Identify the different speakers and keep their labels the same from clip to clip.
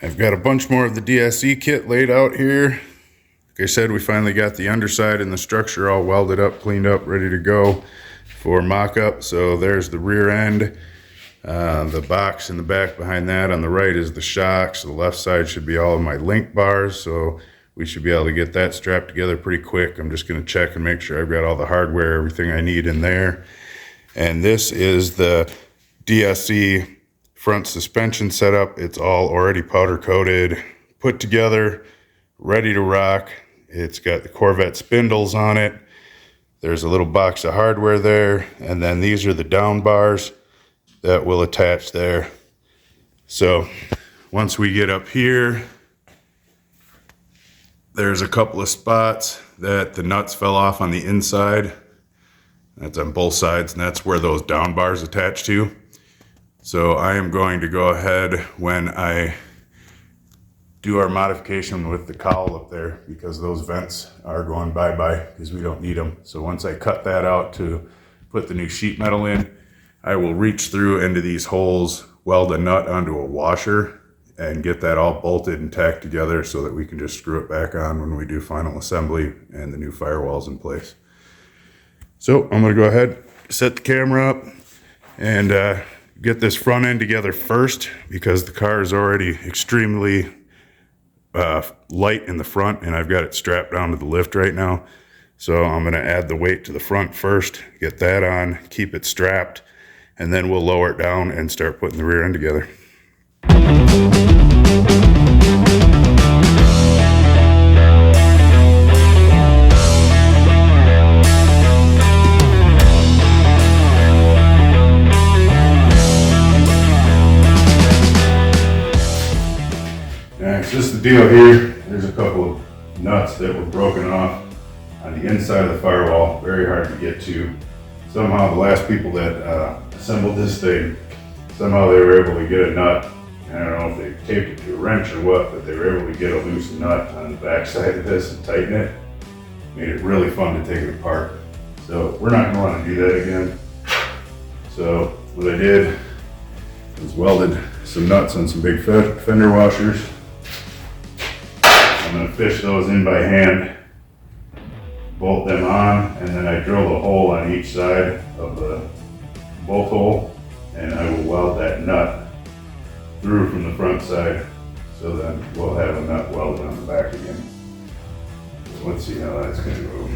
Speaker 1: I've got a bunch more of the DSE kit laid out here. Like I said, we finally got the underside and the structure all welded up, cleaned up, ready to go for mock-up. So there's the rear end, the box in the back behind that. On the right is the shocks. The left side should be all of my link bars, so we should be able to get that strapped together pretty quick. I'm just going to check and make sure I've got all the hardware, everything I need in there. And this is the DSE front suspension setup. It's all already powder coated, put together, ready to rock. It's got the Corvette spindles on it. There's a little box of hardware there, and then these are the down bars that will attach there. So once we get up here, there's a couple of spots that the nuts fell off on the inside. That's on both sides, and that's where those down bars attach to. So I am going to go ahead when I do our modification with the cowl up there, because those vents are going bye-bye because we don't need them. So once I cut that out to put the new sheet metal in, I will reach through into these holes, weld a nut onto a washer, and get that all bolted and tacked together so that we can just screw it back on when we do final assembly and the new firewall's in place. So I'm going to go ahead, set the camera up, and get this front end together first, because the car is already extremely light in the front, and I've got it strapped down to the lift right now. So I'm going to add the weight to the front first, get that on, keep it strapped, and then we'll lower it down and start putting the rear end together. Just the deal here, there's a couple of nuts that were broken off on the inside of the firewall, very hard to get to. Somehow the last people that assembled this thing, somehow they were able to get a nut. I don't know if they taped it to a wrench or what, but they were able to get a loose nut on the back side of this and tighten it. Made it really fun to take it apart. So we're not going to want to do that again. So what I did was welded some nuts on some big fender washers. I'm going to fish those in by hand, bolt them on, and then I drilled a hole on each side of the bolt hole, and I will weld that nut through from the front side, so then we'll have a nut welded on the back again. So let's see how that's going to go.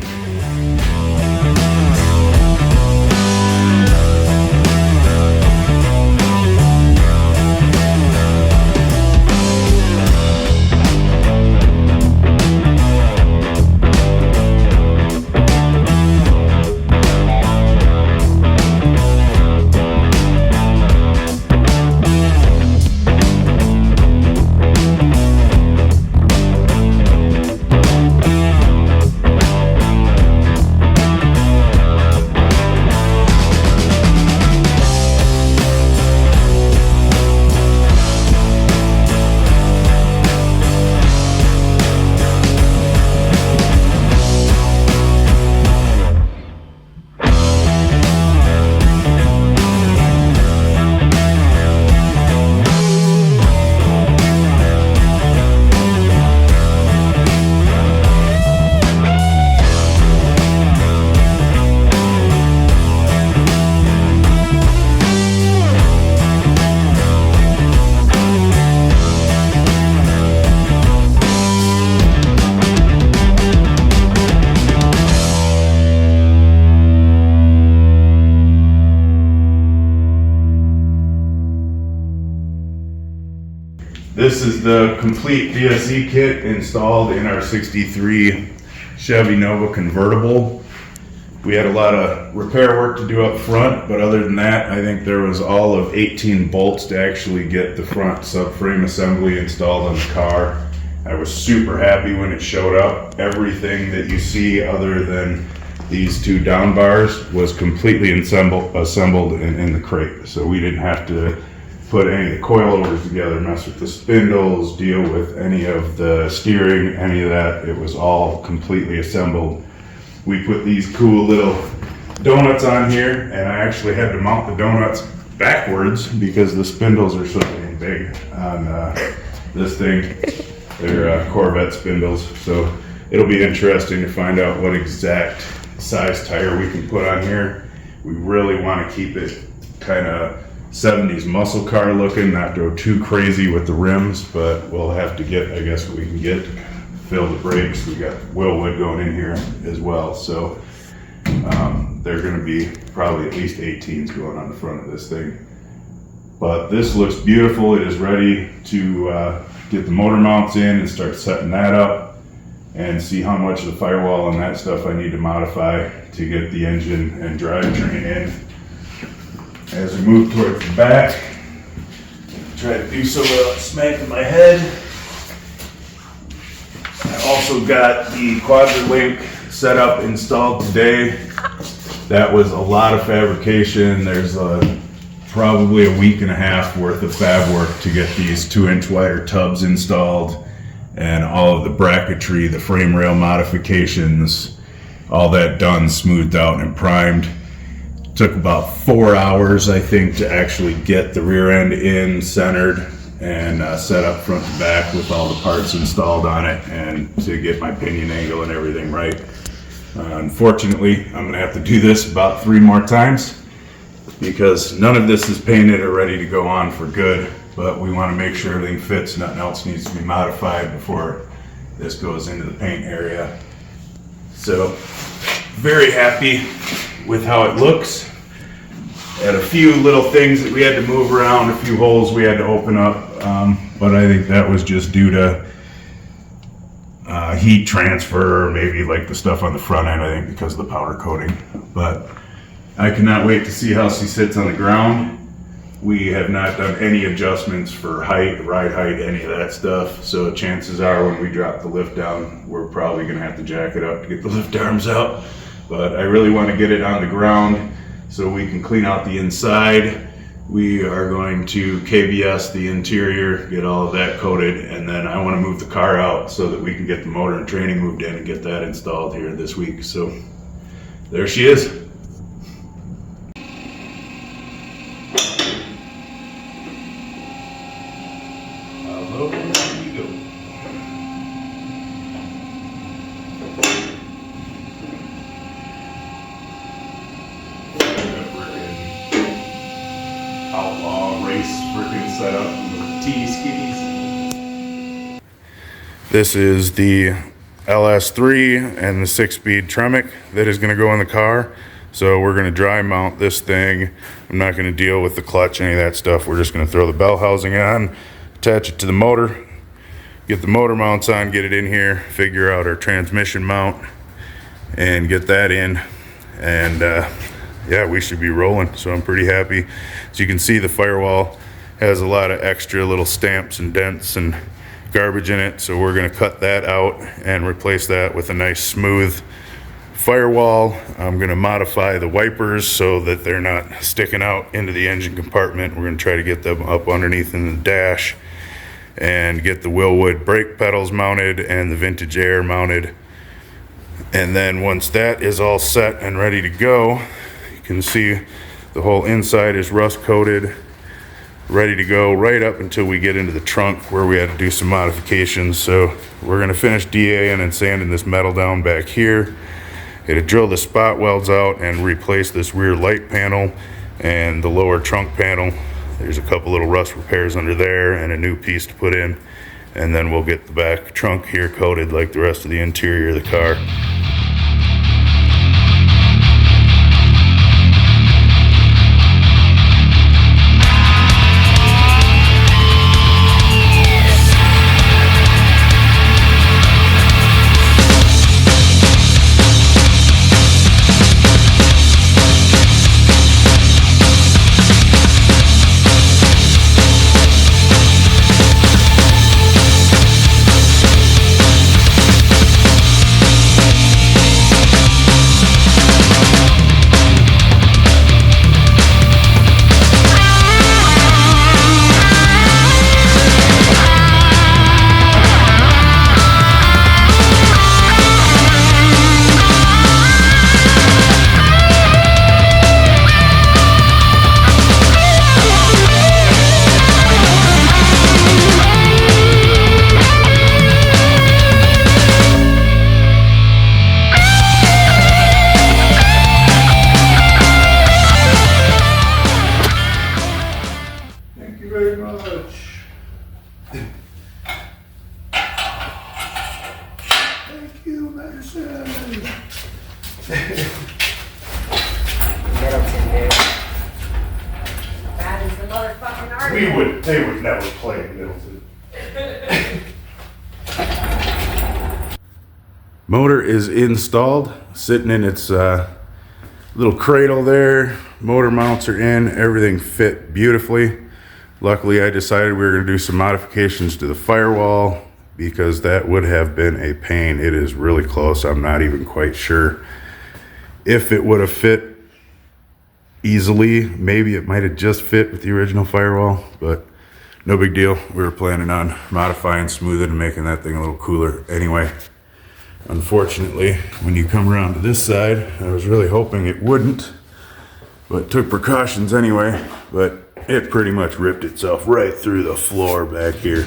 Speaker 1: This is the complete DSE kit installed in our 63 Chevy Nova Convertible. We had a lot of repair work to do up front, but other than that, I think there was all of 18 bolts to actually get the front subframe assembly installed on the car. I was super happy when it showed up. Everything that you see other than these two down bars was completely assembled in the crate. So we didn't have to put any of the coilovers together, mess with the spindles, deal with any of the steering, any of that. It was all completely assembled. We put these cool little donuts on here, and I actually had to mount the donuts backwards because the spindles are so dang big on this thing. They're Corvette spindles, so it'll be interesting to find out what exact size tire we can put on here. We really want to keep it kind of 70s muscle car looking, not go too crazy with the rims, but we'll have to get, I guess, what we can get to fill the brakes. We got Willwood going in here as well, so they're going to be probably at least 18s going on the front of this thing. But this looks beautiful. It is ready to get the motor mounts in and start setting that up and see how much of the firewall and that stuff I need to modify to get the engine and drivetrain in. As we move towards the back, try to do so without smacking my head. I also got the QuadraLink setup installed today. That was a lot of fabrication. There's probably a week and a half worth of fab work to get these 2-inch wider tubs installed, and all of the bracketry, the frame rail modifications, all that done, smoothed out and primed. Took about 4 hours, I think, to actually get the rear end in, centered, and set up front to back with all the parts installed on it, and to get my pinion angle and everything right. Unfortunately, I'm going to have to do this about 3 more times because none of this is painted or ready to go on for good, but we want to make sure everything fits. Nothing else needs to be modified before this goes into the paint area. So, very happy with how it looks. Had a few little things that we had to move around, a few holes we had to open up, but I think that was just due to heat transfer, or maybe like the stuff on the front end, I think because of the powder coating. But I cannot wait to see how she sits on the ground. We have not done any adjustments for height, ride height, any of that stuff. So chances are when we drop the lift down, we're probably gonna have to jack it up to get the lift arms out. But I really want to get it on the ground so we can clean out the inside. We are going to KBS the interior, get all of that coated, and then I want to move the car out so that we can get the motor and training moved in and get that installed here this week. So there she is. Hello, there you go. Outlaw race freaking setup with T-skis. This is the LS3 and the 6-speed Tremec that is going to go in the car. So we're going to dry mount this thing. I'm not going to deal with the clutch, any of that stuff. We're just going to throw the bell housing on, attach it to the motor, get the motor mounts on, get it in here, figure out our transmission mount, and get that in. And yeah, we should be rolling, so I'm pretty happy. As you can see, the firewall has a lot of extra little stamps and dents and garbage in it, so we're going to cut that out and replace that with a nice smooth firewall. I'm going to modify the wipers so that they're not sticking out into the engine compartment. We're going to try to get them up underneath in the dash and get the Willwood brake pedals mounted and the vintage air mounted. And then once that is all set and ready to go, you can see the whole inside is rust coated, ready to go right up until we get into the trunk where we had to do some modifications. So we're going to finish DAing and sanding this metal down back here. Had to drill the spot welds out and replace this rear light panel and the lower trunk panel. There's a couple little rust repairs under there and a new piece to put in. And then we'll get the back trunk here coated like the rest of the interior of the car. They would never play in Middleton. Motor is installed, sitting in its little cradle there. Motor mounts are in, everything fit beautifully. Luckily, I decided we were going to do some modifications to the firewall because that would have been a pain. It is really close. I'm not even quite sure if it would have fit easily. Maybe it might have just fit with the original firewall, but no big deal. We were planning on modifying, smoothing, and making that thing a little cooler anyway. Unfortunately, when you come around to this side, I was really hoping it wouldn't, but took precautions anyway, but it pretty much ripped itself right through the floor back here.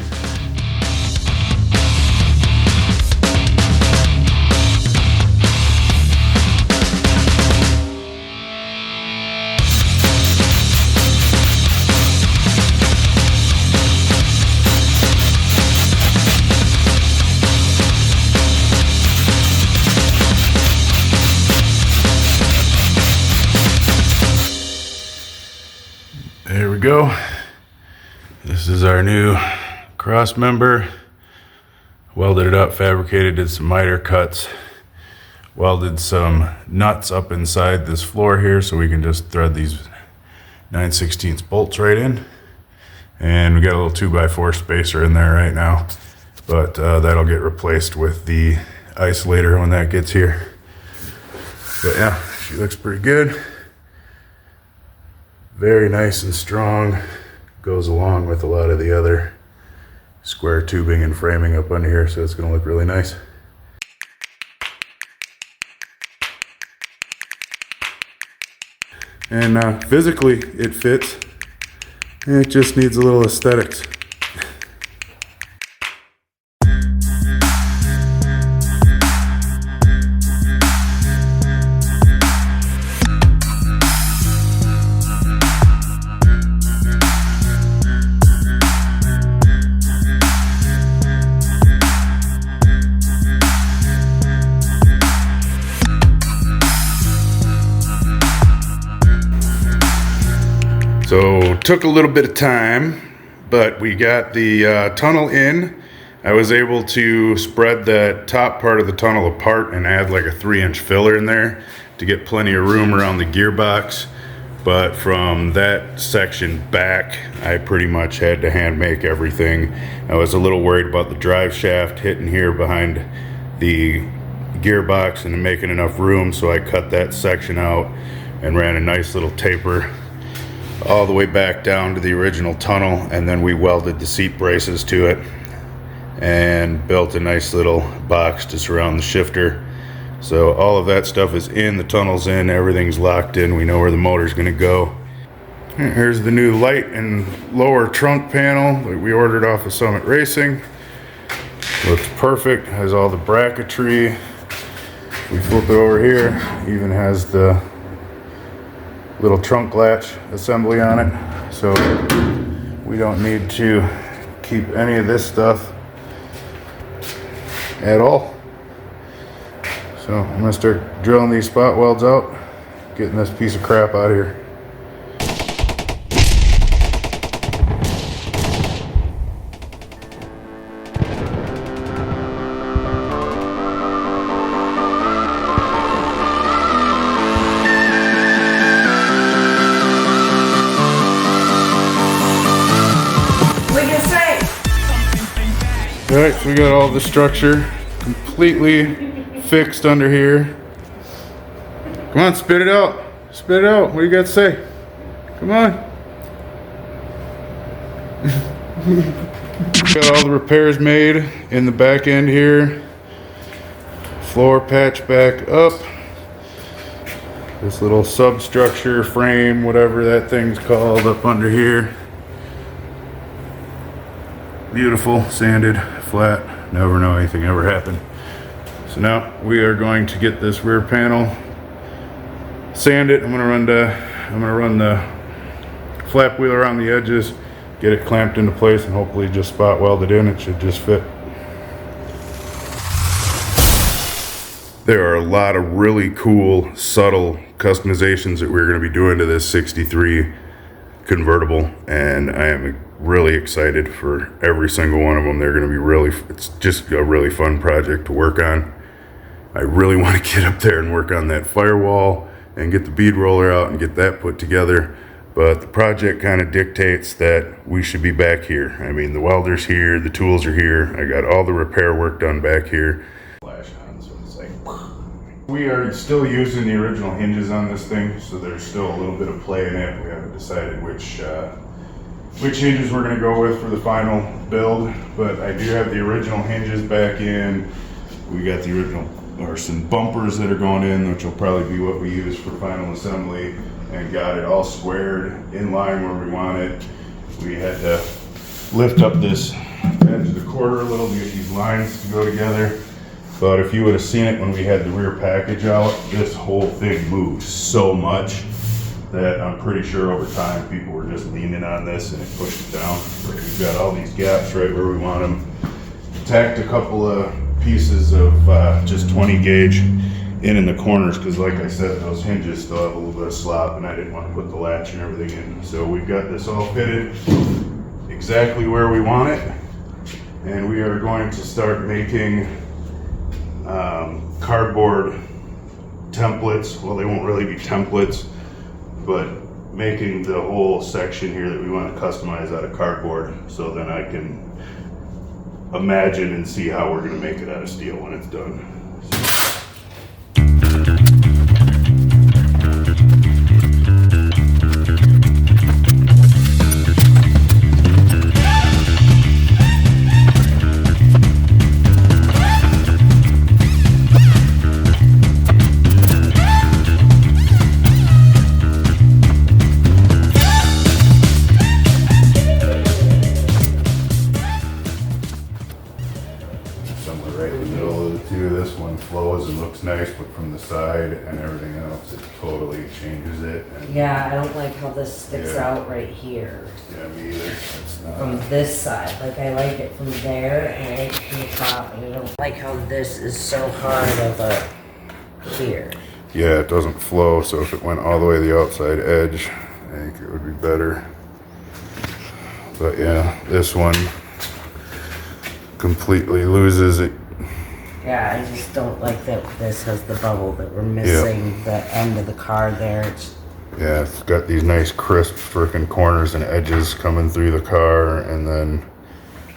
Speaker 1: There we go. This is our new cross member. Welded it up, fabricated, did some miter cuts, welded some nuts up inside this floor here so we can just thread these 9/16 bolts right in. And we got a little 2x4 spacer in there right now, but that'll get replaced with the isolator when that gets here. But yeah, she looks pretty good. Very nice and strong. Goes along with a lot of the other square tubing and framing up under here, so it's going to look really nice. And physically it fits. It just needs a little aesthetics. So took a little bit of time, but we got the tunnel in. I was able to spread that top part of the tunnel apart and add like a 3-inch filler in there to get plenty of room around the gearbox. But from that section back, I pretty much had to hand make everything. I was a little worried about the drive shaft hitting here behind the gearbox and making enough room, so I cut that section out and ran a nice little taper all the way back down to the original tunnel, and then we welded the seat braces to it and built a nice little box to surround the shifter. So all of that stuff is in, the tunnel's in, everything's locked in, we know where the motor's gonna go. Here's the new light and lower trunk panel that we ordered off of Summit Racing. Looks perfect, has all the bracketry. We flip it over here, even has the little trunk latch assembly on it, so we don't need to keep any of this stuff at all. So I'm gonna start drilling these spot welds out, getting this piece of crap out of here. Alright, so we got all the structure completely fixed under here. Come on, spit it out. Spit it out. What do you got to say? Come on. Got all the repairs made in the back end here. Floor patch back up. This little substructure frame, whatever that thing's called, up under here. Beautiful, sanded, flat, never know anything ever happened. So now we are going to get this rear panel, sand it. I'm gonna run the flap wheel around the edges, get it clamped into place, and hopefully just spot weld it in. It should just fit. There are a lot of really cool, subtle customizations that we're gonna be doing to this 63 convertible, and I am really excited for every single one of them. They're going to be it's just a really fun project to work on. I really want to get up there and work on that firewall and get the bead roller out and get that put together. But the project kind of dictates that we should be back here. I mean, the welder's here, the tools are here. I got all the repair work done back here. Flash on, so it's like... We are still using the original hinges on this thing, so there's still a little bit of play in it. We haven't decided which hinges we're going to go with for the final build, but I do have the original hinges back in. We got the original, or some bumpers that are going in, which will probably be what we use for final assembly, and got it all squared in line where we want it. We had to lift up this edge of the quarter a little to get these lines to go together. But if you would have seen it when we had the rear package out, this whole thing moved so much that I'm pretty sure over time people were just leaning on this and it pushed it down. But we've got all these gaps right where we want them. Tacked a couple of pieces of just 20 gauge in the corners, because like I said, those hinges still have a little bit of slop and I didn't want to put the latch and everything in. So we've got this all fitted exactly where we want it, and we are going to start making cardboard templates. Well, they won't really be templates, but making the whole section here that we want to customize out of cardboard, so then I can imagine and see how we're going to make it out of steel when it's done. This one flows and looks nice, but from the side and everything else, it totally changes it. And
Speaker 2: yeah, I don't like how this sticks out right here.
Speaker 1: Yeah, me either. It's not...
Speaker 2: From this side, like I like it from there, and I like it from the top, and I don't like how this is so hard of a here.
Speaker 1: Yeah, it doesn't flow, so if it went all the way to the outside edge, I think it would be better. But yeah, this one completely loses it.
Speaker 2: Yeah, I just don't like that this has the bubble, that we're missing the end of the card there.
Speaker 1: Yeah, it's got these nice crisp freaking corners and edges coming through the car, and then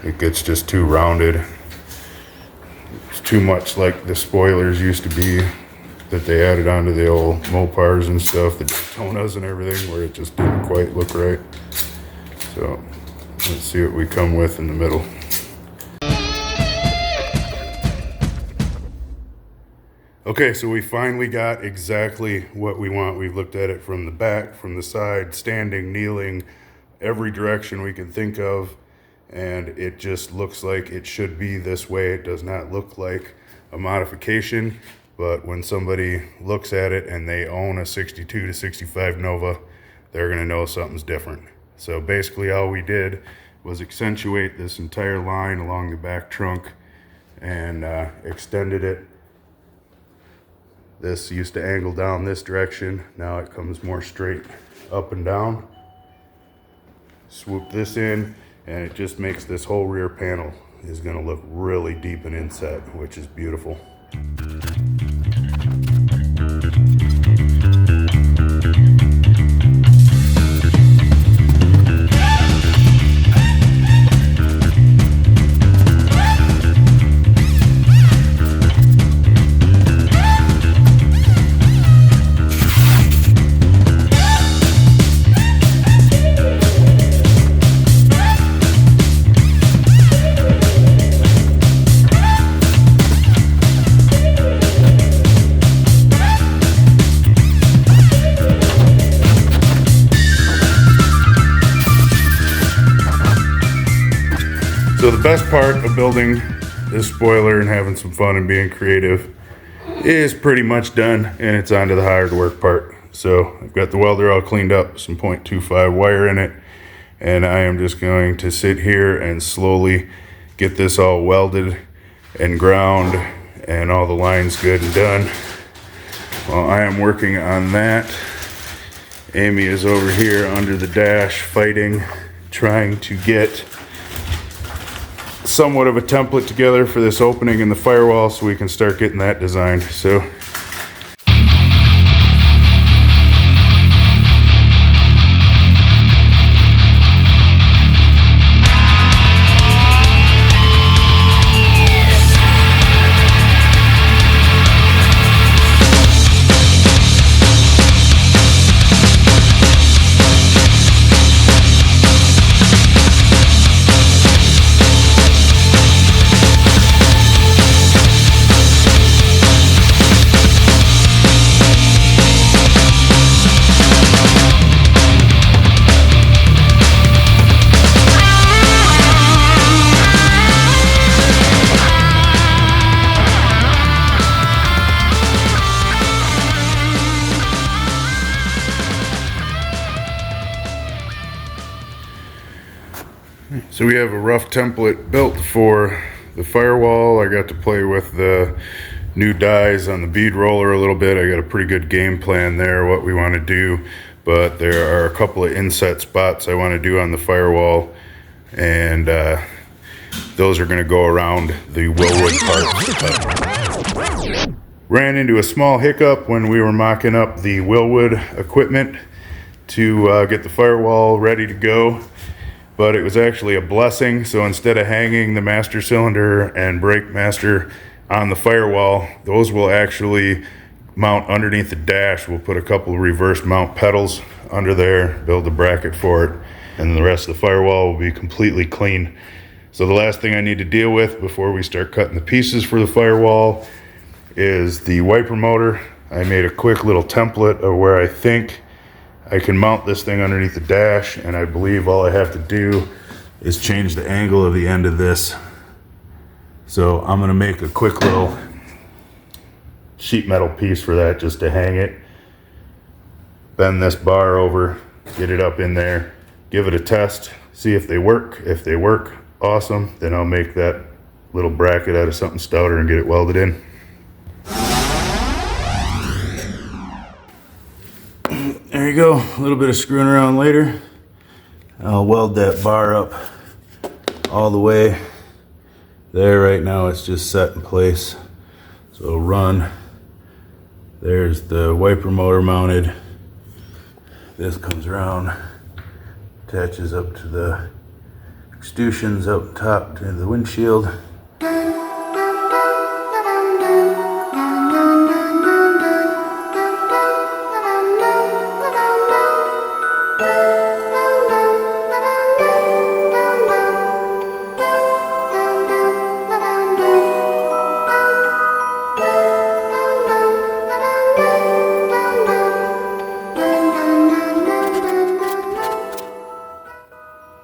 Speaker 1: it gets just too rounded. It's too much like the spoilers used to be that they added onto the old Mopars and stuff, the Daytonas and everything, where it just didn't quite look right. So let's see what we come with in the middle. Okay, so we finally got exactly what we want. We've looked at it from the back, from the side, standing, kneeling, every direction we can think of, and it just looks like it should be this way. It does not look like a modification, but when somebody looks at it and they own a 62 to 65 Nova, they're gonna know something's different. So basically all we did was accentuate this entire line along the back trunk and extended it. This used to angle down this direction. Now it comes more straight up and down. Swoop this in, and it just makes this whole rear panel is gonna look really deep and inset, which is beautiful. So the best part of building this spoiler and having some fun and being creative is pretty much done, and it's on to the hard work part. So I've got the welder all cleaned up, some 0.25 wire in it, and I am just going to sit here and slowly get this all welded and ground and all the lines good and done. Well, I am working on that, Amy is over here under the dash fighting, trying to get somewhat of a template together for this opening in the firewall so we can start getting that designed. So we have a rough template built for the firewall. I got to play with the new dies on the bead roller a little bit. I got a pretty good game plan there, what we want to do, but there are a couple of inset spots I want to do on the firewall, and those are going to go around the Willwood parts. Ran into a small hiccup when we were mocking up the Willwood equipment to get the firewall ready to go. But it was actually a blessing. So instead of hanging the master cylinder and brake master on the firewall, those will actually mount underneath the dash. We'll put a couple of reverse mount pedals under there, build a bracket for it, and the rest of the firewall will be completely clean. So the last thing I need to deal with before we start cutting the pieces for the firewall is the wiper motor. I made a quick little template of where I think I can mount this thing underneath the dash, and I believe all I have to do is change the angle of the end of this. So I'm gonna make a quick little sheet metal piece for that just to hang it. Bend this bar over, get it up in there, give it a test, see if they work. If they work, awesome. Then I'll make that little bracket out of something stouter and get it welded in. There you go, a little bit of screwing around later. I'll weld that bar up all the way. There right now it's just set in place. So it'll run. There's the wiper motor mounted. This comes around, attaches up to the extrusions up top to the windshield.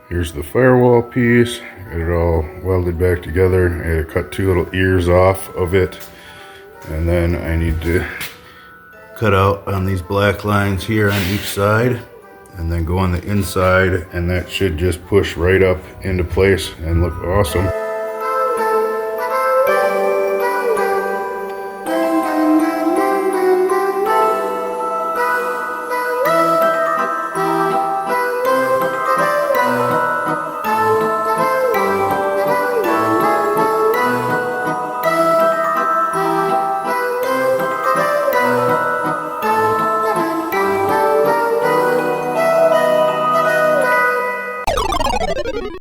Speaker 1: Here's the firewall piece. Got it all welded back together. I had to cut two little ears off of it. And then I need to cut out on these black lines here on each side. And then go on the inside, and that should just push right up into place and look awesome.